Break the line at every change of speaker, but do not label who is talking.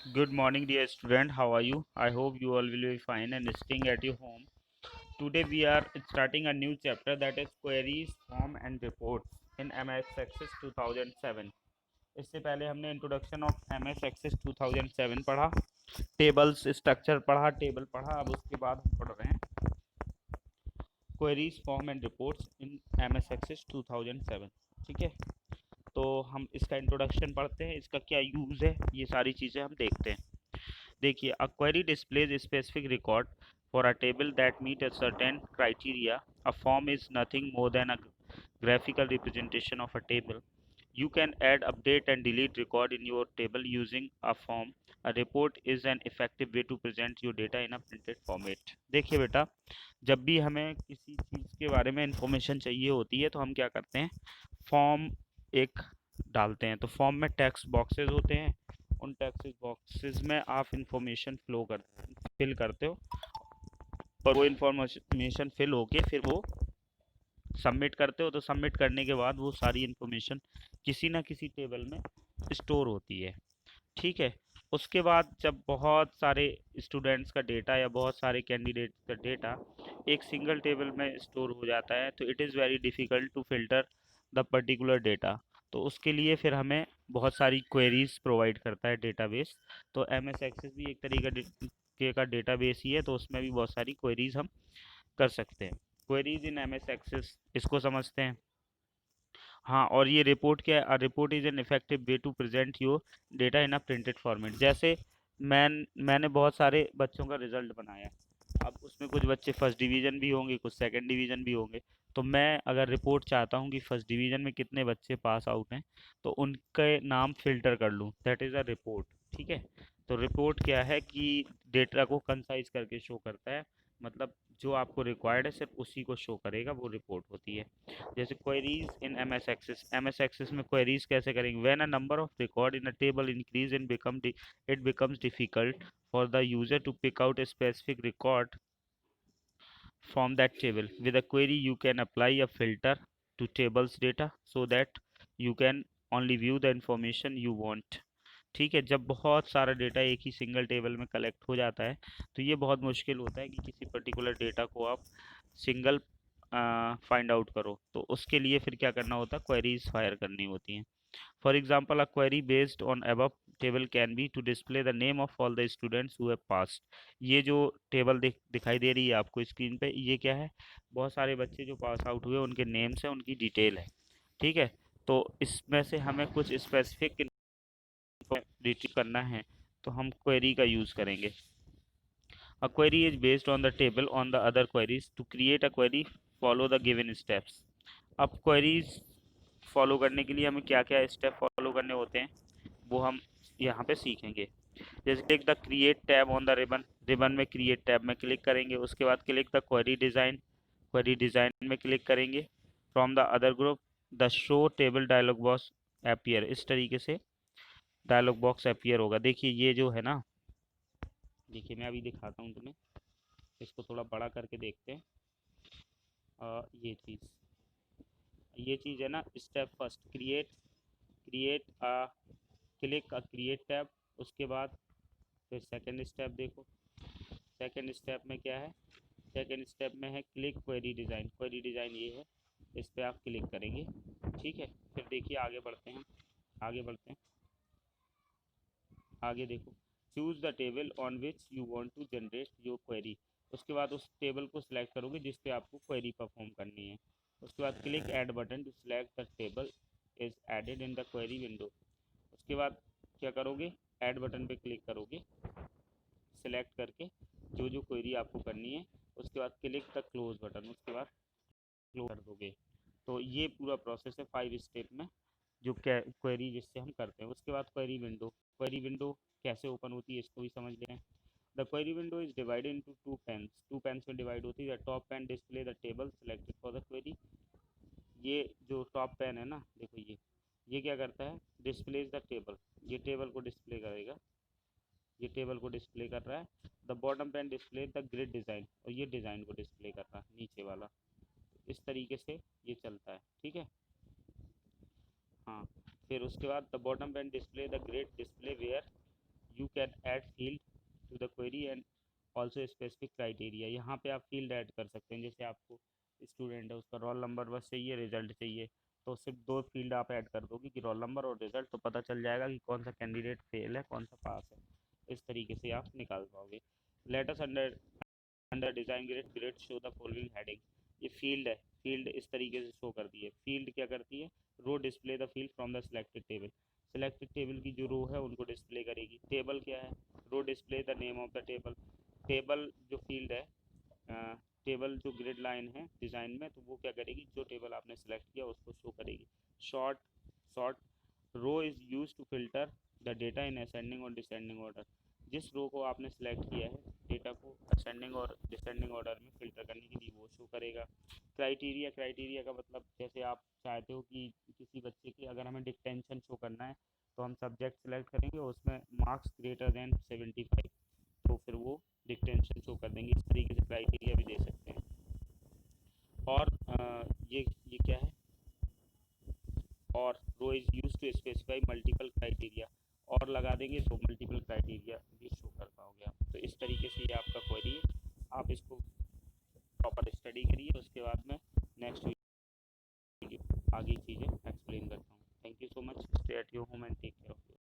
Good morning, dear student. How are you? I hope you all will be fine and staying at your home. Today we are starting a new chapter that is queries, form and reports in MS Access 2007. इससे पहले हमने introduction of MS Access 2007 पढ़ा, tables structure पढ़ा, table पढ़ा। अब उसके बाद हम पढ़ रहे हैं queries, form and reports in MS Access 2007। ठीक है, तो हम इसका इंट्रोडक्शन पढ़ते हैं, इसका क्या यूज़ है, ये सारी चीज़ें हम देखते हैं। देखिए, a query displays a specific record for a table that meet a certain criteria. A form is nothing more than a graphical representation of a table. You can add, update and delete record in your table using a form. A report is an effective way to present your data in a printed format. देखिए बेटा, जब भी हमें किसी चीज़ के बारे में information चाहिए होती है तो हम क्या करते हैं, फॉर्म एक डालते हैं। तो फॉर्म में टेक्स्ट बॉक्सेस होते हैं, उन टेक्स्ट बॉक्सेस में आप इंफॉर्मेशन फिल करते हो और वो इंफॉर्मेशन फिल होके फिर वो सबमिट करते हो। तो सबमिट करने के बाद वो सारी इंफॉर्मेशन किसी ना किसी टेबल में स्टोर होती है। ठीक है, उसके बाद जब बहुत सारे स्टूडेंट्स का डेटा या बहुत सारे कैंडिडेट्स का डेटा एक सिंगल टेबल में स्टोर हो जाता है तो it is very difficult to filter the particular data. तो उसके लिए फिर हमें बहुत सारी क्वेरीज प्रोवाइड करता है डेटाबेस। तो एम एस एक्सेस भी एक तरीके का डेटाबेस ही है, तो उसमें भी बहुत सारी क्वेरीज हम कर सकते हैं। Queries in M S access, इसको समझते हैं। हाँ, और ये रिपोर्ट क्या है? A report is an effective way to present your data in a printed format. जैसे मैंने बहुत सारे बच्चों का रिजल्ट बनाया, अब उसमें कुछ बच्चे फर्स्ट डिवीज़न भी होंगे, कुछ सेकंड डिवीज़न भी होंगे। तो मैं अगर रिपोर्ट चाहता हूँ कि फर्स्ट डिवीज़न में कितने बच्चे पास आउट हैं, तो उनके नाम फ़िल्टर कर लूँ, दैट इज़ अ रिपोर्ट। ठीक है, तो रिपोर्ट क्या है कि डेटा को कंसाइज़ करके शो करता है, मतलब जो आपको रिक्वायर्ड है सिर्फ उसी को शो करेगा, वो रिपोर्ट होती है। जैसे queries in MS access, MS access में क्वेरीज कैसे करेंगे? When a number of record in a table increase and it becomes difficult for the user to pick out a specific record from that table. With a query, you can apply a filter to tables data so that you can only view the information you want. ठीक है, जब बहुत सारा data एक ही single table में collect हो जाता है तो ये बहुत मुश्किल होता है कि किसी पर्टिकुलर डेटा को आप सिंगल फाइंड आउट करो। तो उसके लिए फिर क्या करना होता है, क्वेरीज फायर करनी होती हैं। For example, a query based on above table can be to display the name of all the students who have passed. ये जो टेबल दिखाई दे रही है आपको स्क्रीन पे, ये क्या है? बहुत सारे बच्चे जो पास आउट हुए उनके नेम्स हैं, उनकी डिटेल है। ठीक है, तो इसमें से हमें कुछ स्पेसिफिक रिट्रीव करना है तो हम क्वेरी का यूज़ करेंगे। A query is based on the table on the other queries. To create a query, follow the given steps. अब क्वेरीज फॉलो करने के लिए हमें क्या क्या स्टेप फॉलो करने होते हैं वो हम यहाँ पे सीखेंगे। जैसे click the create tab on the ribbon, ribbon में क्रिएट टैब में क्लिक करेंगे। उसके बाद click the query design, query design में क्लिक करेंगे। From the other group the show table dialog box appear, इस तरीके से डायलॉग बॉक्स अपीयर होगा। देखिए ये जो है ना, देखिए मैं अभी दिखाता हूँ तुम्हें, इसको थोड़ा बड़ा करके देखते हैं। ये चीज़ है ना, step first create, create click create tab. उसके बाद फिर सेकंड स्टेप देखो, सेकंड स्टेप में क्या है? सेकंड स्टेप में है click query design, query design ये है, इस पर आप क्लिक करेंगे। ठीक है, फिर देखिए आगे बढ़ते हैं, आगे बढ़ते हैं, आगे देखो, choose the table on which you want to generate your query. उसके बाद उस टेबल को सिलेक्ट करोगे जिस पे आपको क्वेरी परफॉर्म करनी है। उसके बाद click add button to select the table is added in the query window. उसके बाद क्या करोगे? ऐड बटन पे क्लिक करोगे सिलेक्ट करके जो जो क्वेरी आपको करनी है। उसके बाद क्लिक द क्लोज बटन, उसके बाद क्लोज कर दोगे। तो ये पूरा प्रोसेस है 5 स्टेप में जो क्वेरी जिससे हम करते हैं। उसके बाद क्वेरी विंडो, क्वेरी विंडो कैसे ओपन होती है इसको भी समझ लें। The query window is divided into two panes में डिवाइड होती है। The top pane display the table selected for the query. ये जो टॉप पेन है ना, देखो ये क्या करता है? डिस्प्लेज द टेबल, ये टेबल को डिस्प्ले करेगा, ये टेबल को डिस्प्ले कर रहा है। The bottom pane display the grid design, और ये डिज़ाइन को डिस्प्ले कर रहा है नीचे वाला। इस तरीके से ये चलता है। ठीक है, हाँ। फिर उसके बाद the bottom pane display the grid display where you can add field to the query and also specific criteria. यहाँ पे आप फील्ड ऐड कर सकते हैं, जैसे आपको स्टूडेंट है उसका रोल नंबर बस चाहिए, रिजल्ट चाहिए, तो सिर्फ दो फील्ड आप ऐड कर दोगे कि रोल नंबर और रिजल्ट, तो पता चल जाएगा कि कौन सा कैंडिडेट फेल है कौन सा पास है। इस तरीके से आप निकाल पाओगे। Let's under under design grid, grid show the following heading. ये फील्ड है, फील्ड इस तरीके से शो करती है। फील्ड क्या करती है, row display the field from the selected table. Selected table की जो रो है उनको डिस्प्ले करेगी। टेबल क्या है, row display the name of the table. Table जो फील्ड है, टेबल जो ग्रिड लाइन है डिज़ाइन में, तो वो क्या करेगी, जो टेबल आपने सेलेक्ट किया उसको शो करेगी। Sort sort row is use to filter the data in ascending और डिसेंडिंग ऑर्डर। जिस रो को आपने सेलेक्ट किया है, डेटा को असेंडिंग और डिसेंडिंग ऑर्डर में फिल्टर करने के लिए वो शो करेगा। क्राइटेरिया, क्राइटेरिया का मतलब जैसे आप चाहते हो कि किसी बच्चे की अगर हमें डिटेंशन शो करना है, तो हम सब्जेक्ट सेलेक्ट करेंगे, उसमें मार्क्स ग्रेटर देन 75, तो फिर वो डिटेंशन शो कर देंगे। इस तरीके से क्राइटेरिया भी दे सकते हैं। और ये क्या है, और row is use to specify multiple criteria, और लगा देंगे तो मल्टीपल क्राइटेरिया भी शो कर पाओगे आप। तो इस तरीके से ये आपका क्वेरी है, आप इसको प्रॉपर स्टडी करिए, उसके बाद में नेक्स्ट वीडियो आगे चीज़ें एक्सप्लेन करता हूँ। Thank you so much, stay at your home and take care.